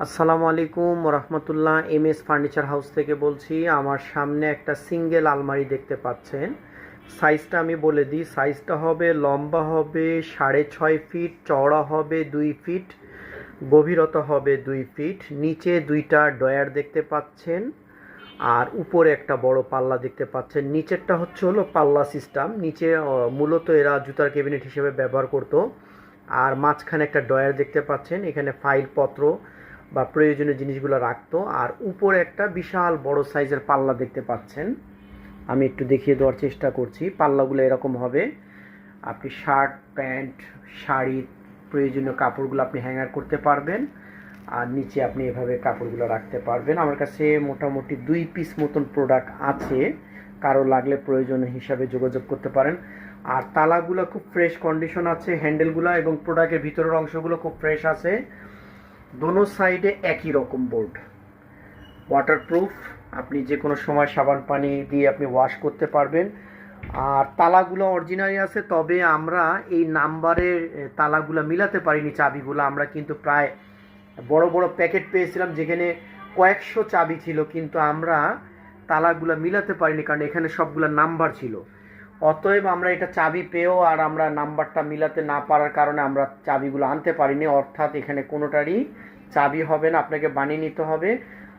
আসসালামু আলাইকুম রহমতুল্লাহ। M S furniture house থেকে বলছি। আমার সামনে একটা সিঙ্গেল আলমারি দেখতে পাচ্ছেন। সাইজটা আমি বলে দিই, সাইজটা হবে লম্বা হবে 6.5 ফিট, চওড়া হবে 2 ফিট, গভীরতা হবে 2 ফিট। নিচে দুইটা ডয়ার দেখতে পাচ্ছেন আর উপরে একটা বড় পাল্লা দেখতে পাচ্ছেন। নিচেরটা হলো পাল্লা সিস্টেম। নিচে মূলত এরা জুতার ক্যাবিনেট হিসেবে ব্যবহার করতো। আর মাঝখানে একটা ডয়ার দেখতে পাচ্ছেন, এখানে ফাইলপত্র বা প্রয়োজনীয় জিনিসগুলো রাখতো। আর উপরে একটা বিশাল বড় সাইজের পাল্লা দেখতে পাচ্ছেন। আমি একটু দেখিয়ে দেওয়ার চেষ্টা করছি। পাল্লাগুলো এরকম হবে। আপনি শার্ট, প্যান্ট, শাড়ি, প্রয়োজনীয় কাপড়গুলো আপনি হ্যাঙ্গার করতে পারবেন। আর নিচে আপনি এভাবে কাপড়গুলো রাখতে পারবেন। আমার কাছে মোটামুটি 2 পিস মতন প্রোডাক্ট আছে, কারো লাগলে প্রয়োজন হিসাবে যোগাযোগ করতে পারেন। আর তালাগুলো খুব ফ্রেশ কন্ডিশন আছে, হ্যান্ডেলগুলো এবং প্রোডাক্টের ভিতরের অংশগুলো খুব ফ্রেশ আছে। দোনো সাইডে একই রকম বোর্ড, ওয়াটারপ্রুফ। আপনি যে কোনো সময় সাবান পানি দিয়ে আপনি ওয়াশ করতে পারবেন। আর তালাগুলো অরিজিনালি আছে, তবে আমরা এই নাম্বারের তালাগুলো মিলাতে পারিনি। চাবিগুলো আমরা কিন্তু প্রায় বড় বড় প্যাকেট পেয়েছিলাম যেখানে কয়েকশো চাবি ছিল, কিন্তু আমরা তালাগুলো মিলাতে পারিনি কারণ এখানে সবগুলো নাম্বার ছিল। অতএব আমরা এটা চাবি পেয়েও আর আমরা নাম্বারটা মিলাতে না পারার কারণে আমরা চাবিগুলো আনতে পারিনি। অর্থাৎ এখানে কোনোটারই চাবি হবে না, আপনাকে বানিয়ে নিতে হবে।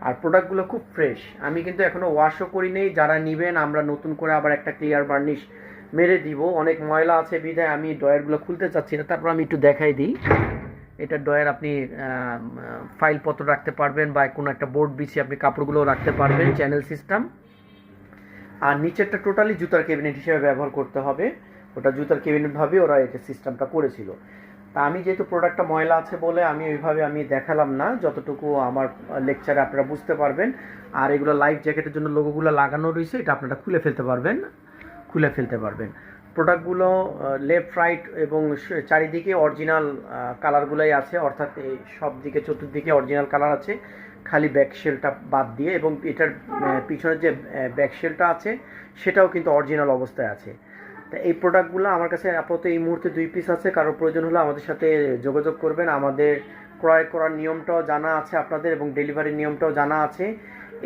আর প্রোডাক্টগুলো খুব ফ্রেশ। আমি কিন্তু এখনও ওয়াশও করি নেই। যারা নেবেন আমরা নতুন করে আবার একটা ক্লিয়ার বার্নিশ মেরে দিব। অনেক ময়লা আছে বিধায় আমি ডয়ারগুলো খুলতে চাচ্ছি না। তারপর আমি একটু দেখাই দিই। এটা ডয়ার, আপনি ফাইলপত্র রাখতে পারবেন বা কোনো একটা বোর্ড বিছিয়ে আপনি কাপড়গুলোও রাখতে পারবেন, চ্যানেল সিস্টেম। আর নিচেরটা টোটালি জুতার ক্যাবিনেট হিসেবে ব্যবহার করতে হবে। ওটা জুতার ক্যাবিনেট ভাবে ওরা এটা সিস্টেমটা করেছিল। তা আমি যেহেতু প্রোডাক্টটা ময়লা আছে বলে আমি ওইভাবে আমি দেখালাম না, যতটুকু আমার লেকচারে আপনারা বুঝতে পারবেন। আর এগুলো লাইফ জ্যাকেটের জন্য লোগোগুলো লাগানো রয়েছে, এটা আপনারা খুলে ফেলতে পারবেন। প্রোডাক্টগুলো লেফট রাইট এবং চারিদিকে অরিজিনাল কালারগুলোই আছে, অর্থাৎ সব দিকে চতুর্দিকে অরিজিনাল কালার আছে, খালি ব্যাকশেলটা বাদ দিয়ে। এবং এটার পিছনের যে ব্যাকশেলটা আছে সেটাও কিন্তু অরিজিনাল অবস্থায় আছে। তা এই প্রোডাক্টগুলো আমার কাছে আপাতত এই মুহূর্তে 2 পিস আছে। কারোর প্রয়োজন হলে আমাদের সাথে যোগাযোগ করবেন। আমাদের ক্রয় করার নিয়মটাও জানা আছে আপনাদের এবং ডেলিভারির নিয়মটাও জানা আছে।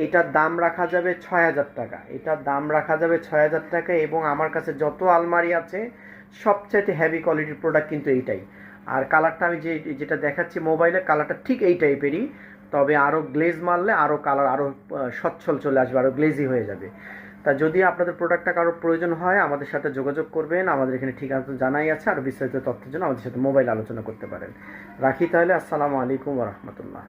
এটার দাম রাখা যাবে 6,000 টাকা। এটার দাম রাখা যাবে 6,000 টাকা। এবং আমার কাছে যত আলমারি আছে সবচাইতে হেভি কোয়ালিটির প্রোডাক্ট কিন্তু এইটাই। আর কালারটা আমি যেটা দেখাচ্ছি মোবাইলে, কালারটা ঠিক এই টাইপেরই, তবে আরও গ্লেজ মারলে আরও কালার আরও সচ্ছল চলে আসবে, আরও গ্লেজি হয়ে যাবে। তা যদি আপনাদের প্রোডাক্টটা কারোর প্রয়োজন হয় আমাদের সাথে যোগাযোগ করবেন। আমাদের এখানে ঠিকানা তো জানাই আছে। আর বিস্তারিত তথ্যের জন্য আমাদের সাথে মোবাইল আলোচনা করতে পারেন। রাখি তাহলে। আসসালামু আলাইকুম ওয়া রাহমাতুল্লাহ।